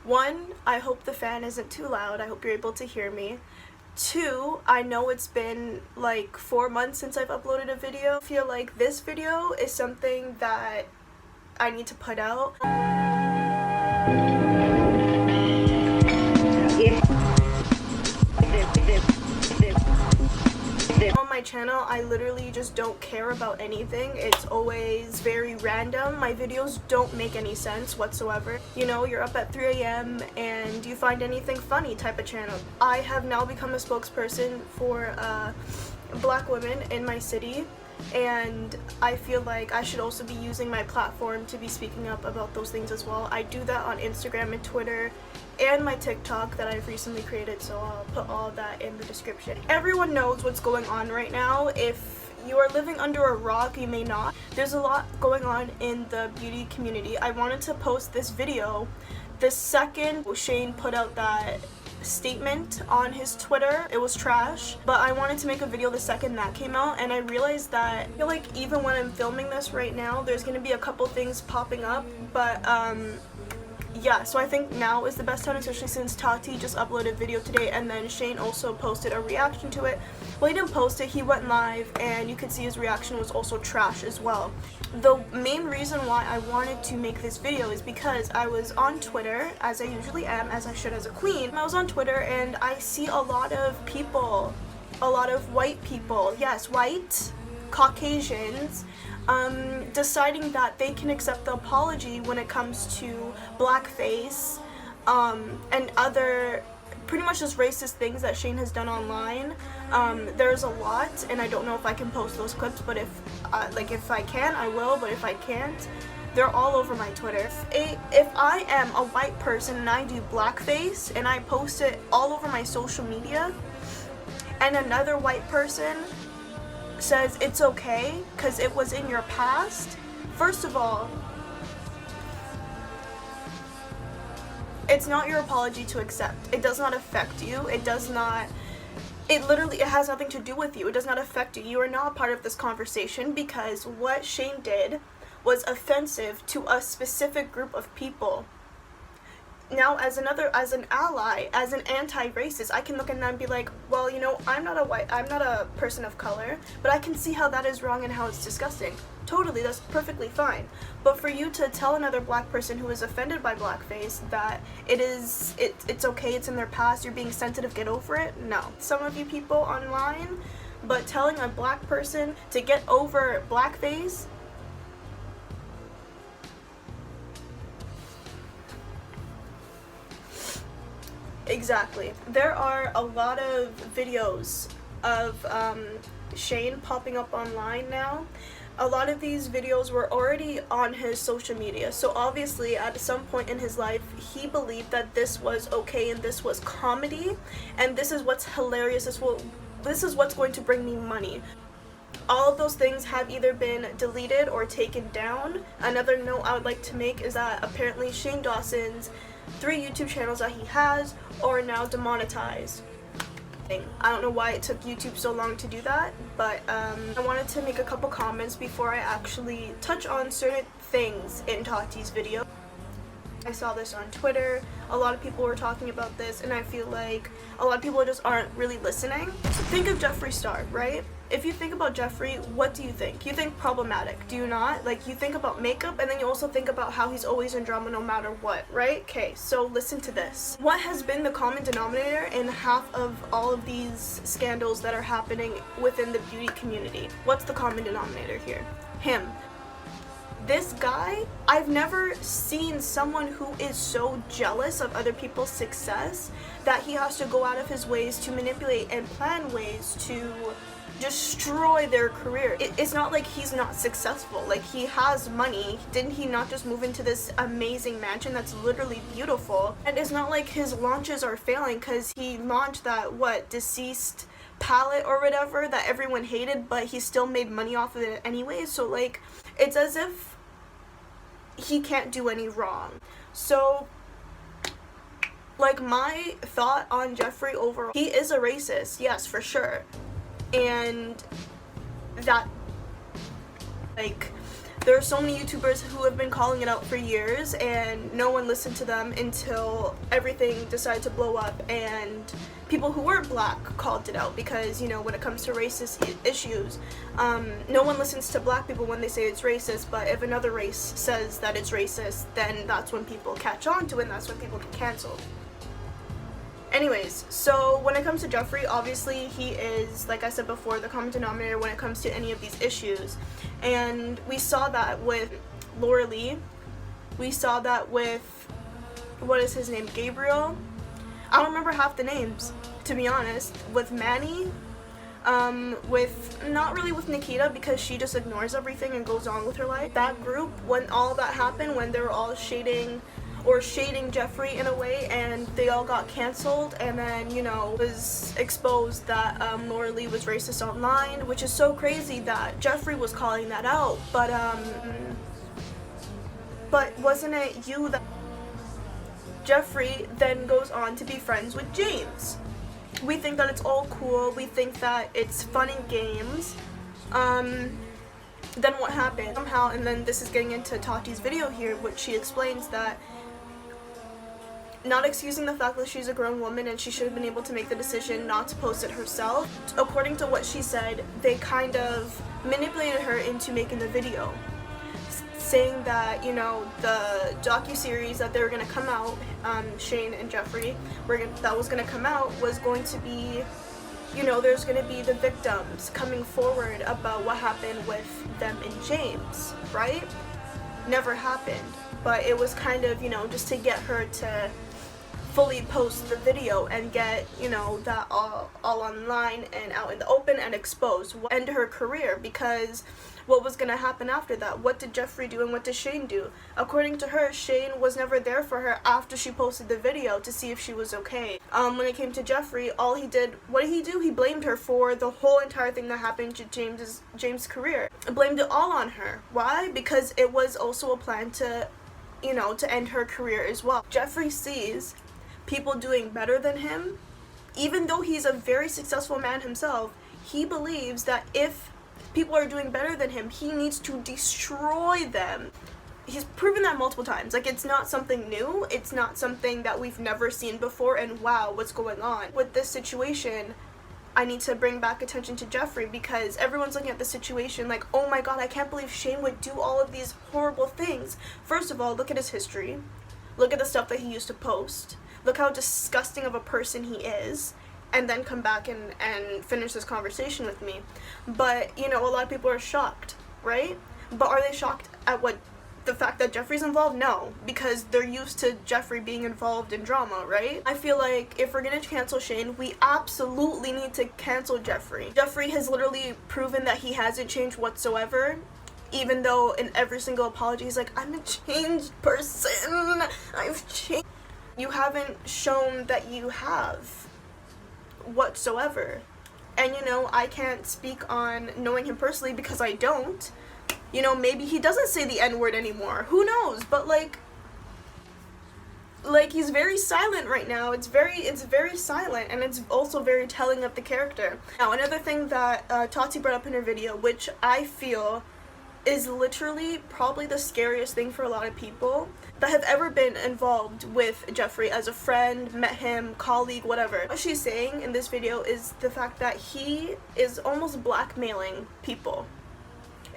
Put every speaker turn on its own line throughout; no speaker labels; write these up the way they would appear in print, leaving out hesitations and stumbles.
1, I hope the fan isn't too loud. I hope you're able to hear me. 2, I know it's been like 4 months since I've uploaded a video. I feel like this video is something that I need to put out. On my channel, I literally just don't care about anything. It's always very random. My videos don't make any sense whatsoever. You know, you're up at 3 a.m. and you find anything funny type of channel. I have now become a spokesperson for black women in my city, and I feel like I should also be using my platform to be speaking up about those things as well. I do that on Instagram and Twitter and my TikTok that I've recently created, so I'll put all of that in the description. Everyone knows what's going on right now. If you are living under a rock, you may not. There's a lot going on in the beauty community. I wanted to post this video the second Shane put out that statement on his Twitter. It was trash, but I wanted to make a video the second that came out, and I realized that I feel like even when I'm filming this right now, there's gonna be a couple things popping up, but yeah, so I think now is the best time, especially since Tati just uploaded a video today, and then Shane also posted a reaction to it. Well, he didn't post it, he went live, and you could see his reaction was also trash as well. The main reason why I wanted to make this video is because I was on Twitter, as I usually am, as I should as a queen. I was on Twitter and I see a lot of people, a lot of white people, yes, white, Caucasians, deciding that they can accept the apology when it comes to blackface and other pretty much just racist things that Shane has done online. There's a lot, and I don't know if I can post those clips, but if I can, I will, but if I can't, they're all over my Twitter. If I am a white person and I do blackface and I post it all over my social media, and another white person says it's okay because it was in your past, first of all, it's not your apology to accept. It does not affect you. It has nothing to do with you. It does not affect you. You are not a part of this conversation because what Shane did was offensive to a specific group of people. Now, as an ally, as an anti-racist, I can look at that and be like, well, you know, I'm not a person of color, but I can see how that is wrong and how it's disgusting. Totally, that's perfectly fine. But for you to tell another black person who is offended by blackface that it's okay, it's in their past, you're being sensitive, get over it, no. Some of you people online, but telling a black person to get over blackface, exactly. There are a lot of videos of Shane popping up online now. A lot of these videos were already on his social media, so obviously at some point in his life he believed that this was okay and this was comedy and this is what's hilarious, this is what's going to bring me money. All of those things have either been deleted or taken down. Another note I would like to make is that apparently Shane Dawson's 3 YouTube channels that he has are now demonetized. I don't know why it took YouTube so long to do that, but I wanted to make a couple comments before I actually touch on certain things in Tati's video. I saw this on Twitter, a lot of people were talking about this, and I feel like a lot of people just aren't really listening. So think of Jeffree Star, right? If you think about Jeffree, what do you think? You think problematic, do you not? Like, you think about makeup, and then you also think about how he's always in drama no matter what, right? Okay, so listen to this. What has been the common denominator in half of all of these scandals that are happening within the beauty community? What's the common denominator here? Him. This guy, I've never seen someone who is so jealous of other people's success that he has to go out of his ways to manipulate and plan ways to destroy their career. It's not like he's not successful. Like, he has money. Didn't he not just move into this amazing mansion that's literally beautiful? And it's not like his launches are failing because he launched that, deceased palette or whatever that everyone hated, but he still made money off of it anyway. So, like, it's as if he can't do any wrong. So, like, my thought on Jeffree overall, he is a racist, yes, for sure. And that, like, There are so many YouTubers who have been calling it out for years and no one listened to them until everything decided to blow up and people who weren't black called it out, because, you know, when it comes to racist issues, no one listens to black people when they say it's racist, but if another race says that it's racist, then that's when people catch on to it and that's when people get canceled. Anyways, so when it comes to Jeffree, obviously he is, like I said before, the common denominator when it comes to any of these issues. And we saw that with Laura Lee. We saw that with, what is his name, Gabriel? I don't remember half the names, to be honest. With Manny, not really with Nikita, because she just ignores everything and goes on with her life. That group, when all that happened, when they were all shading Jeffree in a way, and they all got canceled, and then, you know, it was exposed that Laura Lee was racist online, which is so crazy that Jeffree was calling that out, but wasn't it you that Jeffree then goes on to be friends with James? We think that it's all cool, we think that it's fun and games. Then what happened? Somehow, and then this is getting into Tati's video here, which she explains that, not excusing the fact that she's a grown woman and she should have been able to make the decision not to post it herself. According to what she said, they kind of manipulated her into making the video, saying that, you know, the docuseries that they were going to come out, Shane and Jeffree, that was going to come out was going to be, you know, there's going to be the victims coming forward about what happened with them and James, right? Never happened, but it was kind of, you know, just to get her to fully post the video and get, you know, that all online and out in the open and exposed, end her career. Because what was going to happen after that? What did Jeffree do and what did Shane do? According to her, Shane was never there for her after she posted the video to see if she was okay. When it came to Jeffree, what did he do? He blamed her for the whole entire thing that happened to James' career. Blamed it all on her. Why? Because it was also a plan to, you know, to end her career as well. Jeffree sees people doing better than him. Even though he's a very successful man himself, he believes that if people are doing better than him, he needs to destroy them. He's proven that multiple times. Like, it's not something new. It's not something that we've never seen before, and wow, what's going on? With this situation, I need to bring back attention to Jeffree, because everyone's looking at the situation like, oh my god, I can't believe Shane would do all of these horrible things. First of all, look at his history. Look at the stuff that he used to post. Look how disgusting of a person he is, and then come back and finish this conversation with me. But, you know, a lot of people are shocked, right? But are they shocked at the fact that Jeffree's involved? No, because they're used to Jeffree being involved in drama, right? I feel like if we're gonna cancel Shane, we absolutely need to cancel Jeffree. Jeffree has literally proven that he hasn't changed whatsoever. Even though in every single apology he's like, I'm a changed person, I've changed. You haven't shown that you have whatsoever. And, you know, I can't speak on knowing him personally because I don't. You know, maybe he doesn't say the N-word anymore. Who knows? But like he's very silent right now. It's very silent, and it's also very telling of the character. Now, another thing that Tati brought up in her video, which I feel is literally probably the scariest thing for a lot of people that have ever been involved with Jeffree as a friend, met him, colleague, whatever. What she's saying in this video is the fact that he is almost blackmailing people.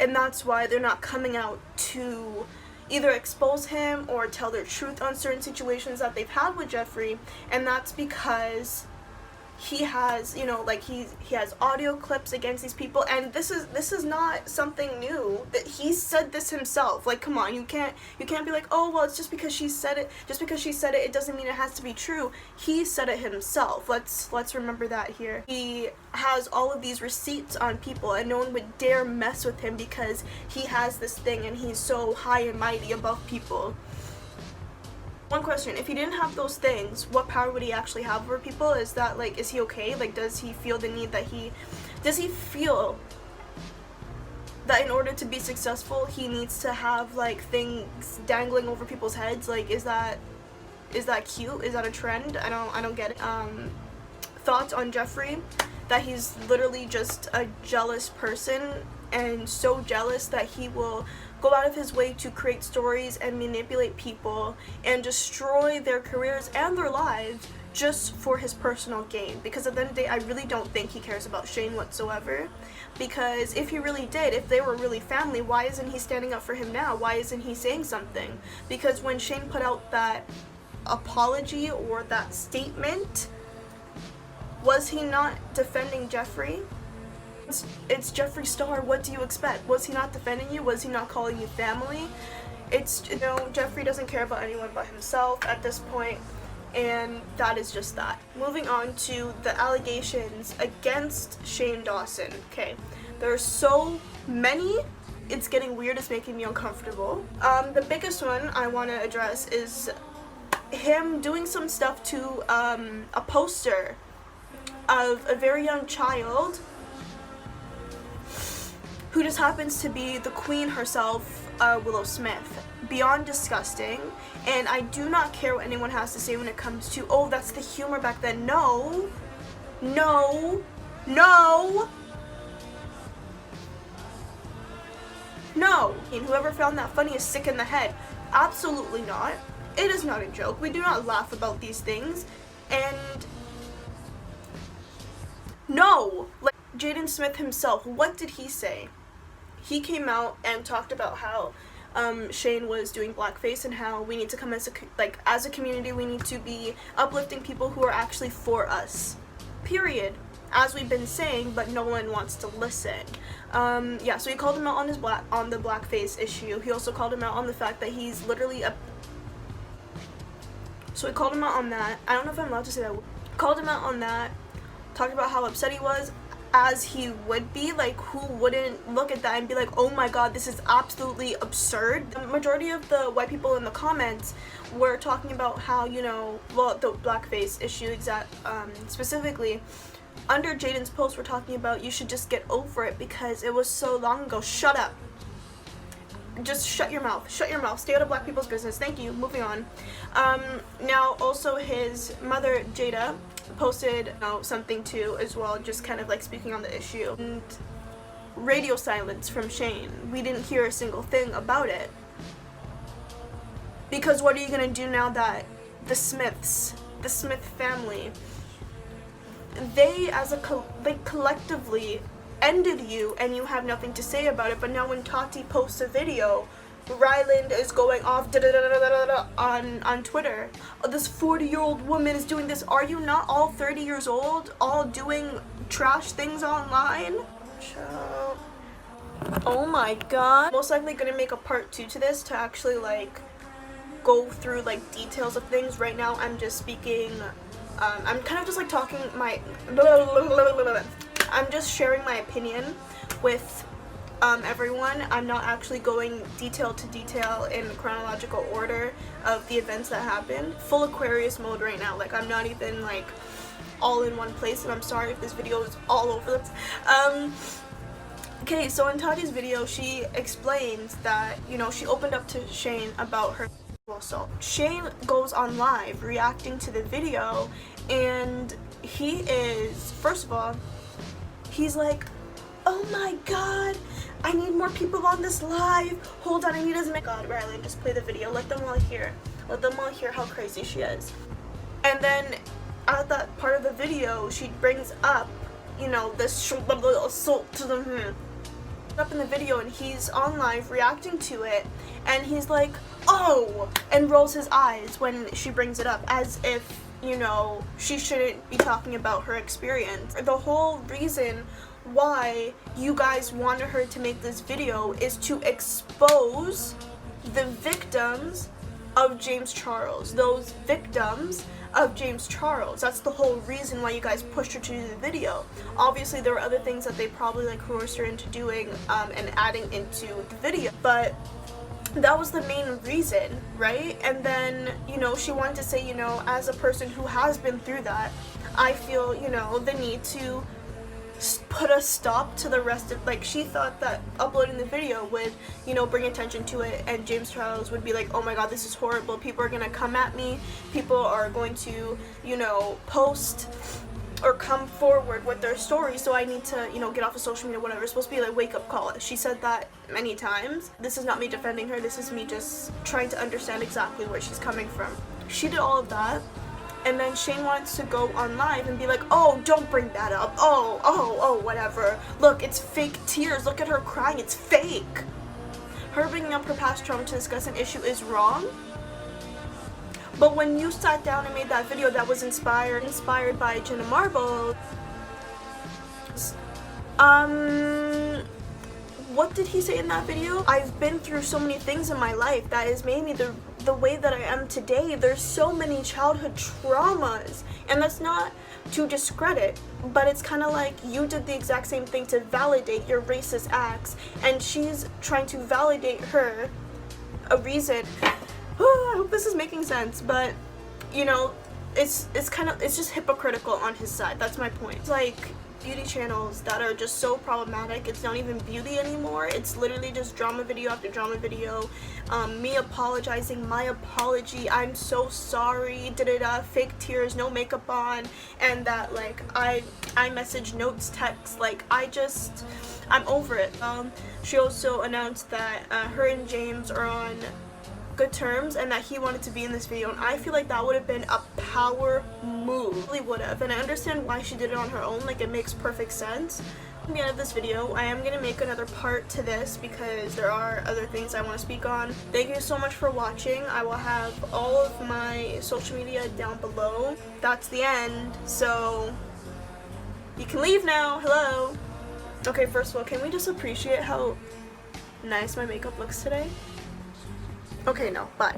And that's why they're not coming out to either expose him or tell their truth on certain situations that they've had with Jeffree. And that's because he has, you know, like he has audio clips against these people, and this is not something new. That he said this himself. Like, come on, you can't be like, oh well, it's just because she said it. Just because she said it, it doesn't mean it has to be true. He said it himself. Let's remember that here. He has all of these receipts on people, and no one would dare mess with him because he has this thing, and he's so high and mighty above people. One question, if he didn't have those things, what power would he actually have over people? Is that, like, is he okay? Like, does he feel the need that does he feel that in order to be successful, he needs to have, like, things dangling over people's heads? Like, is that cute? Is that a trend? I don't get it. Thoughts on Jeffree? That he's literally just a jealous person, and so jealous that he will go out of his way to create stories and manipulate people and destroy their careers and their lives just for his personal gain. Because at the end of the day, I really don't think he cares about Shane whatsoever. Because if he really did, if they were really family, why isn't he standing up for him now? Why isn't he saying something? Because when Shane put out that apology or that statement, was he not defending Jeffree? It's Jeffree Star. What do you expect? Was he not defending you? Was he not calling you family? It's, you know, Jeffree doesn't care about anyone but himself at this point, and that is just that. Moving on to the allegations against Shane Dawson. Okay, there are so many, it's getting weird, it's making me uncomfortable. The biggest one I want to address is him doing some stuff to a poster of a very young child who just happens to be the queen herself, Willow Smith. Beyond disgusting, and I do not care what anyone has to say when it comes to, oh, that's the humor back then. No, no, no, no. And whoever found that funny is sick in the head. Absolutely not. It is not a joke. We do not laugh about these things. And no, like Jaden Smith himself, what did he say? He came out and talked about how Shane was doing blackface and how we need to come as a community, we need to be uplifting people who are actually for us. Period. As we've been saying, but no one wants to listen. Yeah, so he called him out on the blackface issue. He also called him out on the fact that he's literally so he called him out on that. I don't know if I'm allowed to say that. Called him out on that. Talked about how upset he was, as he would be. Like, who wouldn't look at that and be like, oh my god, this is absolutely absurd? The majority of the white people in the comments were talking about how, you know, well, the blackface issue specifically. Under Jaden's post, we're talking about you should just get over it because it was so long ago. Shut up. Just shut your mouth. Shut your mouth. Stay out of black people's business. Thank you. Moving on. Now, also his mother, Jada, posted something too as well, just kind of like speaking on the issue. And radio silence from Shane. We didn't hear a single thing about it. Because what are you gonna do now that the Smith family, they as a collectively ended you and you have nothing to say about it? But now when Tati posts a video, Ryland is going off on Twitter. Oh, this 40-year-old woman is doing this. Are you not all 30 years old, all doing trash things online? Oh my god. Most likely gonna make a part 2 to this to actually like go through like details of things. Right now I'm just speaking, I'm kind of just like talking I'm just sharing my opinion with everyone. I'm not actually going detail to detail in chronological order of the events that happened. Full Aquarius mode right now. Like, I'm not even like all in one place, and I'm sorry if this video is all over the place. Okay, so in Tati's video, she explains that, you know, she opened up to Shane about her assault. Shane goes on live reacting to the video, and he is, first of all, he's like, oh my god, I need more people on this live. Hold on, I need to make god, Riley, just play the video. Let them all hear. Let them all hear how crazy she is. And then at that part of the video, she brings up, you know, this assault to the up in the video, and he's on live reacting to it, and he's like, oh, and rolls his eyes when she brings it up, as if, you know, she shouldn't be talking about her experience. The whole reason why you guys wanted her to make this video is to expose the victims of James Charles. Those victims of James Charles. That's the whole reason why you guys pushed her to do the video. Obviously there were other things that they probably like coerced her into doing and adding into the video, but that was the main reason, right? And then, you know, she wanted to say, you know, as a person who has been through that, I feel, you know, the need to put a stop to the rest of, like, she thought that uploading the video would, you know, bring attention to it, and James Charles would be like, oh my god, this is horrible, people are gonna come at me, people are going to, you know, post or come forward with their story, so I need to, you know, get off of social media, whatever. It's supposed to be like wake up call. She said that many times. This is not me defending her, this is me just trying to understand exactly where she's coming from. She did all of that, and then Shane wants to go on live and be like, oh, don't bring that up, oh, whatever. Look, it's fake tears, look at her crying, it's fake. Her bringing up her past trauma to discuss an issue is wrong. But when you sat down and made that video that was inspired by Jenna Marbles, what did he say in that video? I've been through so many things in my life that has made me the way that I am today. There's so many childhood traumas, and that's not to discredit, but it's kind of like you did the exact same thing to validate your racist acts, and she's trying to validate her a reason. I hope this is making sense, but you know, it's just hypocritical on his side. That's my point. It's like beauty channels that are just so problematic. It's not even beauty anymore. It's literally just drama video after drama video. Me apologizing, my apology, I'm so sorry, fake tears, no makeup on, and that like I message notes, text, like I'm over it. She also announced that her and James are on good terms and that he wanted to be in this video, and I feel like that would have been a power move. Really would have, and I understand why she did it on her own. Like, it makes perfect sense. At the end of this video, I am going to make another part to this because there are other things I want to speak on. Thank you so much for watching. I will have all of my social media down below. That's the end, so you can leave now. Hello. Okay, first of all, can we just appreciate how nice my makeup looks today? Okay, no, bye.